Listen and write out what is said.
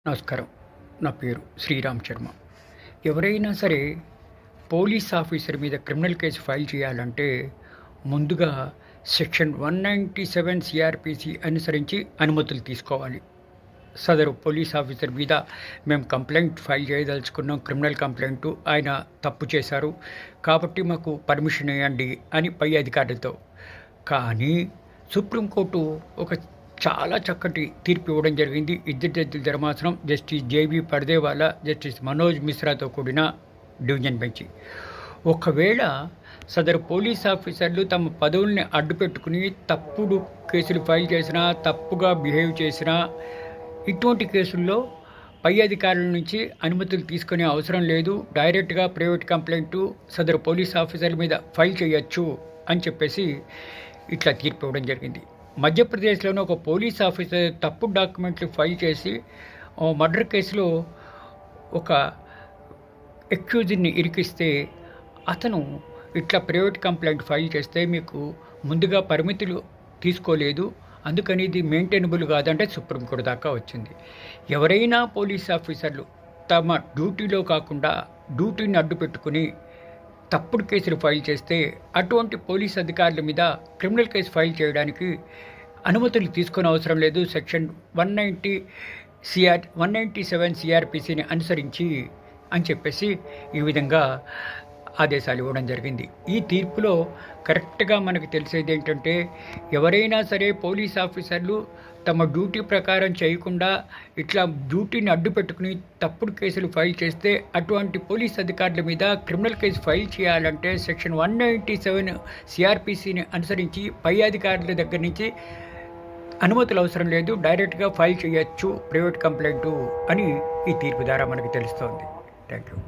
నమస్కారం. నా పేరు శ్రీరామ్ శర్మ. ఎవరైనా సరే పోలీస్ ఆఫీసర్ మీద క్రిమినల్ కేసు ఫైల్ చేయాలంటే ముందుగా సెక్షన్ 197 సిఆర్పిసి అనుసరించి అనుమతులు తీసుకోవాలి. సదరు పోలీస్ ఆఫీసర్ మీద మేము కంప్లైంట్ ఫైల్ చేయదలుచుకున్నాం, క్రిమినల్ కంప్లైంటు. ఆయన తప్పు చేశారు కాబట్టి మాకు పర్మిషన్ ఇవ్వండి అని పై అధికారులతో. కానీ సుప్రీంకోర్టు ఒక చాలా చక్కటి తీర్పు ఇవ్వడం జరిగింది. ఇద్దరు జడ్జిల ధర్మాసనం జస్టిస్ జేబీ పర్దేవాలా, జస్టిస్ మనోజ్ మిశ్రాతో కూడిన డివిజన్ బెంచ్. ఒకవేళ సదరు పోలీస్ ఆఫీసర్లు తమ పదవుల్ని అడ్డుపెట్టుకుని తప్పుడు కేసులు ఫైల్ చేసినా, తప్పుగా బిహేవ్ చేసినా, ఇటువంటి కేసుల్లో పై అధికారుల నుంచి అనుమతులు తీసుకునే అవసరం లేదు, డైరెక్ట్గా ప్రైవేట్ కంప్లైంటు సదరు పోలీస్ ఆఫీసర్ల మీద ఫైల్ చేయొచ్చు అని చెప్పేసి ఇట్లా తీర్పు ఇవ్వడం జరిగింది. మధ్యప్రదేశ్లోని ఒక పోలీస్ ఆఫీసర్ తప్పుడు డాక్యుమెంట్లు ఫైల్ చేసి మర్డర్ కేసులో ఒక ఎక్యూజ్ని ఇరికిస్తే అతను ఇట్లా ప్రైవేట్ కంప్లైంట్ ఫైల్ చేస్తే మీకు ముందుగా పరిమితులు తీసుకోలేదు, అందుకని ఇది మెయింటైనబుల్ కాదంటే సుప్రీంకోర్టు దాకా వచ్చింది. ఎవరైనా పోలీస్ ఆఫీసర్లు తమ డ్యూటీలో కాకుండా డ్యూటీని అడ్డు పెట్టుకుని తప్పుడు కేసులు ఫైల్ చేస్తే అటువంటి పోలీస్ అధికారుల మీద క్రిమినల్ కేసు ఫైల్ చేయడానికి అనుమతులు తీసుకునే అవసరం లేదు. సెక్షన్ 197 సిఆర్పిసిని అనుసరించి అని చెప్పేసి ఈ విధంగా ఆదేశాలు ఇవ్వడం జరిగింది. ఈ తీర్పులో కరెక్ట్గా మనకు తెలిసేది ఏంటంటే, ఎవరైనా సరే పోలీస్ ఆఫీసర్లు తమ డ్యూటీ ప్రకారం చేయకుండా ఇట్లా డ్యూటీని అడ్డు పెట్టుకుని తప్పుడు కేసులు ఫైల్ చేస్తే అటువంటి పోలీస్ అధికారుల మీద క్రిమినల్ కేసు ఫైల్ చేయాలంటే సెక్షన్ 197 సిఆర్పిసిని అనుసరించి పై అధికారుల దగ్గర నుంచి అనుమతులు అవసరం లేదు, డైరెక్ట్గా ఫైల్ చేయొచ్చు ప్రైవేట్ కంప్లైంటు అని ఈ తీర్పు ద్వారా మనకు తెలుస్తోంది. Thank you.